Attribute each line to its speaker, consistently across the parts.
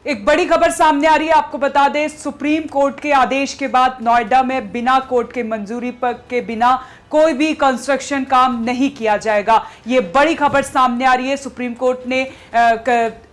Speaker 1: एक बड़ी खबर सामने आ रही है। आपको बता दें, सुप्रीम कोर्ट के आदेश के बाद नोएडा में बिना कोर्ट के मंजूरी के बिना कोई भी कंस्ट्रक्शन काम नहीं किया जाएगा। ये बड़ी खबर सामने आ रही है। सुप्रीम कोर्ट ने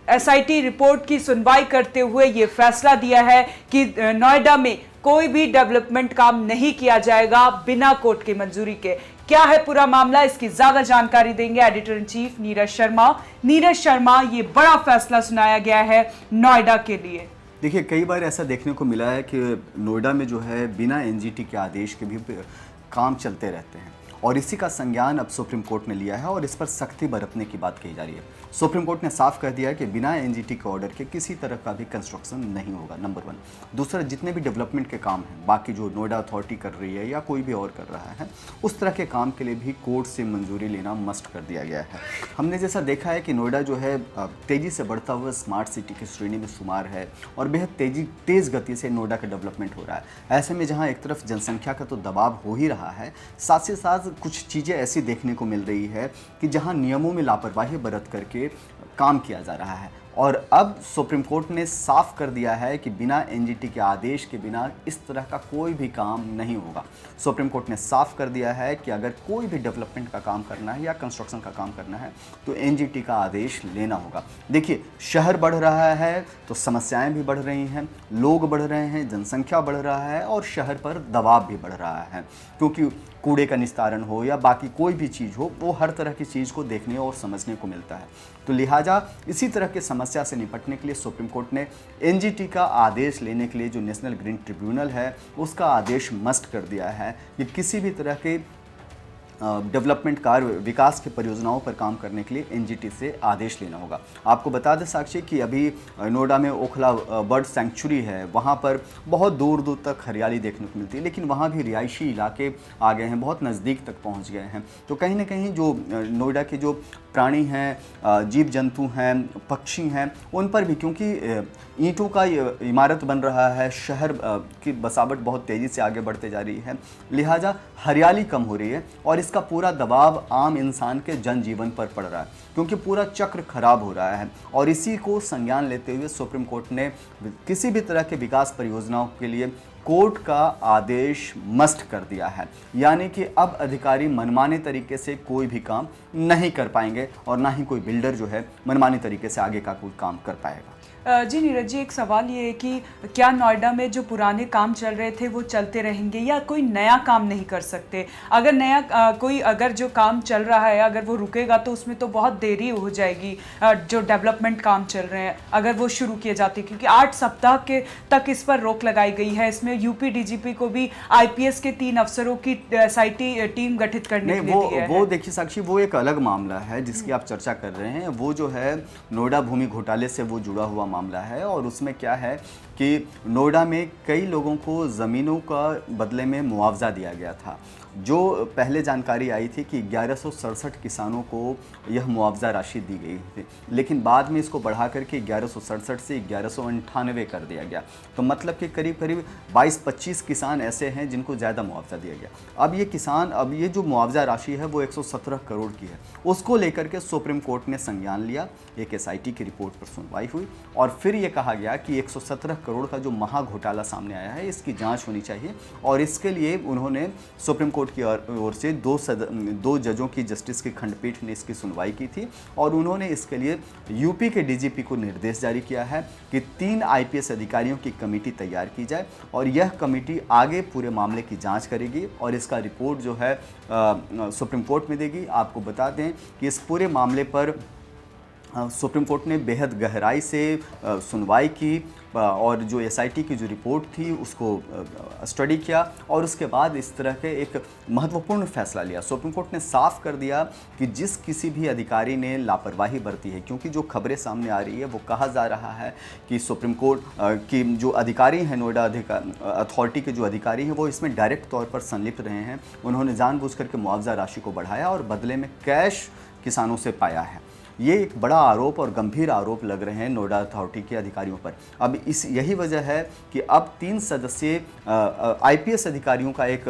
Speaker 1: एसआईटी रिपोर्ट की सुनवाई करते हुए ये फैसला दिया है कि नोएडा में कोई भी डेवलपमेंट काम नहीं किया जाएगा बिना कोर्ट की मंजूरी के। क्या है पूरा मामला, इसकी ज्यादा जानकारी देंगे editor in chief Neeraj Sharma. Neeraj Sharma, ये बड़ा फैसला सुनाया गया है नोएडा के लिए।
Speaker 2: देखिए, कई बार ऐसा देखने को मिला है कि नोएडा में जो है बिना एनजीटी के आदेश के भी काम चलते रहते हैं और इसी का संज्ञान अब सुप्रीम कोर्ट ने लिया है और इस पर सख्ती बरतने की बात कही जा रही है। सुप्रीम कोर्ट ने साफ कर दिया है कि बिना एनजीटी के ऑर्डर के किसी तरह का भी कंस्ट्रक्शन नहीं होगा, नंबर 1। दूसरा, जितने भी डेवलपमेंट के काम हैं, बाकी जो नोएडा अथॉरिटी कर रही है या कोई भी और कर रहा है, उस तरह के काम के लिए भी कोर्ट से मंजूरी लेना मस्ट कर दिया गया है। हमने जैसा देखा है कि नोएडा जो है तेज़ी से बढ़ता हुआ स्मार्ट सिटी की श्रेणी में शुमार है और बेहद तेज़ गति से नोएडा का डेवलपमेंट हो रहा है। ऐसे में जहाँ एक तरफ जनसंख्या का तो दबाव हो ही रहा है, साथ ही साथ कुछ चीज़ें ऐसी देखने को मिल रही है कि जहां नियमों में लापरवाही बरत करके काम किया जा रहा है। और अब सुप्रीम कोर्ट ने साफ कर दिया है कि बिना एनजीटी के आदेश के बिना इस तरह का कोई भी काम नहीं होगा। सुप्रीम कोर्ट ने साफ कर दिया है कि अगर कोई भी डेवलपमेंट का काम करना है या कंस्ट्रक्शन का काम करना है तो एनजीटी का आदेश लेना होगा। देखिए, शहर बढ़ रहा है तो समस्याएं भी बढ़ रही हैं, लोग बढ़ रहे हैं, जनसंख्या बढ़ रहा है और शहर पर दबाव भी बढ़ रहा है, क्योंकि कूड़े का निस्तारण हो या बाकी कोई भी चीज़ हो, वो हर तरह की चीज़ को देखने और समझने को मिलता है। तो लिहाजा इसी तरह की समस्या से निपटने के लिए सुप्रीम कोर्ट ने एनजीटी का आदेश लेने के लिए जो नेशनल ग्रीन ट्रिब्यूनल है उसका आदेश मस्ट कर दिया है कि किसी भी तरह के डेवलपमेंट कार्य, विकास की परियोजनाओं पर काम करने के लिए एनजीटी से आदेश लेना होगा। आपको बता दें साक्षी कि अभी नोएडा में ओखला बर्ड सेंचुरी है, वहाँ पर बहुत दूर दूर तक हरियाली देखने को मिलती है, लेकिन वहाँ भी रिहायशी इलाके आ गए हैं, बहुत नज़दीक तक पहुँच गए हैं। तो कहीं ना कहीं जो नोएडा के जो प्राणी हैं, जीव जंतु हैं, पक्षी हैं, उन पर भी, क्योंकि ईंटों का इमारत बन रहा है, शहर की बसावट बहुत तेज़ी से आगे बढ़ते जा रही है, लिहाजा हरियाली कम हो रही है और इसका पूरा दबाव आम इंसान के जनजीवन पर पड़ रहा है, क्योंकि पूरा चक्र खराब हो रहा है। और इसी को संज्ञान लेते हुए सुप्रीम कोर्ट ने किसी भी तरह के विकास परियोजनाओं के लिए कोर्ट का आदेश मस्ट कर दिया है, यानी कि अब अधिकारी मनमाने तरीके से कोई भी काम नहीं कर पाएंगे और ना ही कोई बिल्डर जो है मनमाने तरीके से आगे का कोई काम कर पाएगा।
Speaker 1: जी नीरज जी, एक सवाल ये है कि क्या नोएडा में जो पुराने काम चल रहे थे वो चलते रहेंगे या कोई नया काम नहीं कर सकते? अगर नया कोई अगर जो काम चल रहा है अगर वो रुकेगा तो उसमें तो बहुत देरी हो जाएगी। जो डेवलपमेंट काम चल रहे हैं अगर वो शुरू किए जाते, क्योंकि 8 सप्ताह के तक इस पर रोक लगाई गई है। इसमें यूपी डीजीपी को भी आईपीएस के 3 अफसरों की एसआईटी टीम गठित करने के लिए दिया है।
Speaker 2: वो देखिए साक्षी, वो एक अलग मामला है जिसकी आप चर्चा कर रहे हैं। वो जो है नोएडा भूमि घोटाले से वो जुड़ा हुआ मामला है और उसमें क्या है कि नोएडा में कई लोगों को ज़मीनों का बदले में मुआवजा दिया गया था। जो पहले जानकारी आई थी कि 1167 किसानों को यह मुआवजा राशि दी गई थी, लेकिन बाद में इसको बढ़ा करके 1167 से 1198 कर दिया गया। तो मतलब कि करीब करीब 22-25 किसान ऐसे हैं जिनको ज़्यादा मुआवजा दिया गया। अब ये जो मुआवजा राशि है वो 117 करोड़ की है। उसको लेकर के सुप्रीम कोर्ट ने संज्ञान लिया, एक एसआईटी की रिपोर्ट पर सुनवाई हुई और फिर ये कहा गया कि 117 करोड़ का जो महा घोटाला सामने आया है इसकी जाँच होनी चाहिए। और इसके लिए उन्होंने सुप्रीम कोर्ट की ओर से दो जजों की जस्टिस की खंडपीठ ने इसकी सुनवाई की थी और उन्होंने इसके लिए यूपी के डीजीपी को निर्देश जारी किया है कि 3 आईपीएस अधिकारियों की कमेटी तैयार की जाए और यह कमेटी आगे पूरे मामले की जांच करेगी और इसका रिपोर्ट जो है सुप्रीम कोर्ट में देगी। आपको बता दें कि इस पूरे मामले पर सुप्रीम कोर्ट ने बेहद गहराई से सुनवाई की और जो एसआईटी की जो रिपोर्ट थी उसको स्टडी किया और उसके बाद इस तरह के एक महत्वपूर्ण फैसला लिया। सुप्रीम कोर्ट ने साफ कर दिया कि जिस किसी भी अधिकारी ने लापरवाही बरती है, क्योंकि जो खबरें सामने आ रही है वो कहा जा रहा है कि सुप्रीम कोर्ट की जो अधिकारी हैं, नोएडा अथॉरिटी के जो अधिकारी हैं, वो इसमें डायरेक्ट तौर पर संलिप्त रहे हैं। उन्होंने जानबूझ करके मुआवजा राशि को बढ़ाया और बदले में कैश किसानों से पाया है। ये एक बड़ा आरोप और गंभीर आरोप लग रहे हैं नोएडा अथॉरिटी के अधिकारियों पर। अब इस यही वजह है कि अब 3 सदस्यीय IPS अधिकारियों का एक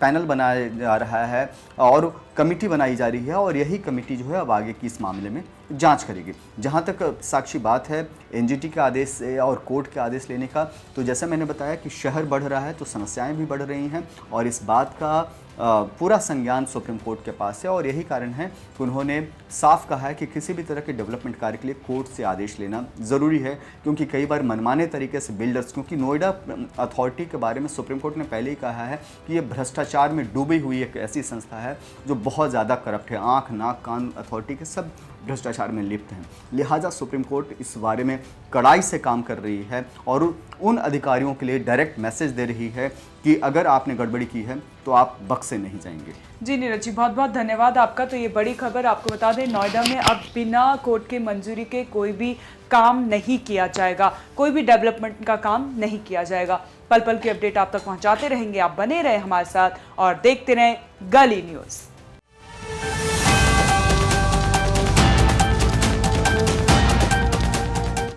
Speaker 2: पैनल बनाया जा रहा है और कमेटी बनाई जा रही है, और यही कमेटी जो है अब आगे की इस मामले में जांच करेगी। जहां तक साक्षी बात है NGT के आदेश से और कोर्ट के आदेश लेने का, तो जैसा मैंने बताया कि शहर बढ़ रहा है तो समस्याएं भी बढ़ रही हैं, और इस बात का पूरा संज्ञान सुप्रीम कोर्ट के पास है। और यही कारण है कि उन्होंने साफ कहा है कि किसी भी तरह के डेवलपमेंट कार्य के लिए कोर्ट से आदेश लेना ज़रूरी है, क्योंकि कई बार मनमाने तरीके से बिल्डर्स, क्योंकि नोएडा अथॉरिटी के बारे में सुप्रीम कोर्ट ने पहले ही कहा है कि ये भ्रष्टाचार में डूबी हुई एक ऐसी संस्था है जो बहुत ज़्यादा करप्ट है। आँख नाक कान अथॉरिटी के सब भ्रष्टाचार में लिप्त हैं। लिहाजा सुप्रीम कोर्ट इस बारे में कड़ाई से काम कर रही है और उन अधिकारियों के लिए डायरेक्ट मैसेज दे रही है कि अगर आपने गड़बड़ी की है तो आप बख्शे नहीं जाएंगे।
Speaker 1: जी नीरज जी, बहुत बहुत धन्यवाद आपका। तो ये बड़ी खबर आपको बता दें, नोएडा में अब बिना कोर्ट के मंजूरी के कोई भी काम नहीं किया जाएगा, कोई भी डेवलपमेंट का काम नहीं किया जाएगा। पल पल की अपडेट आप तक पहुंचाते रहेंगे, आप बने रहे हमारे साथ और देखते रहें गली न्यूज़।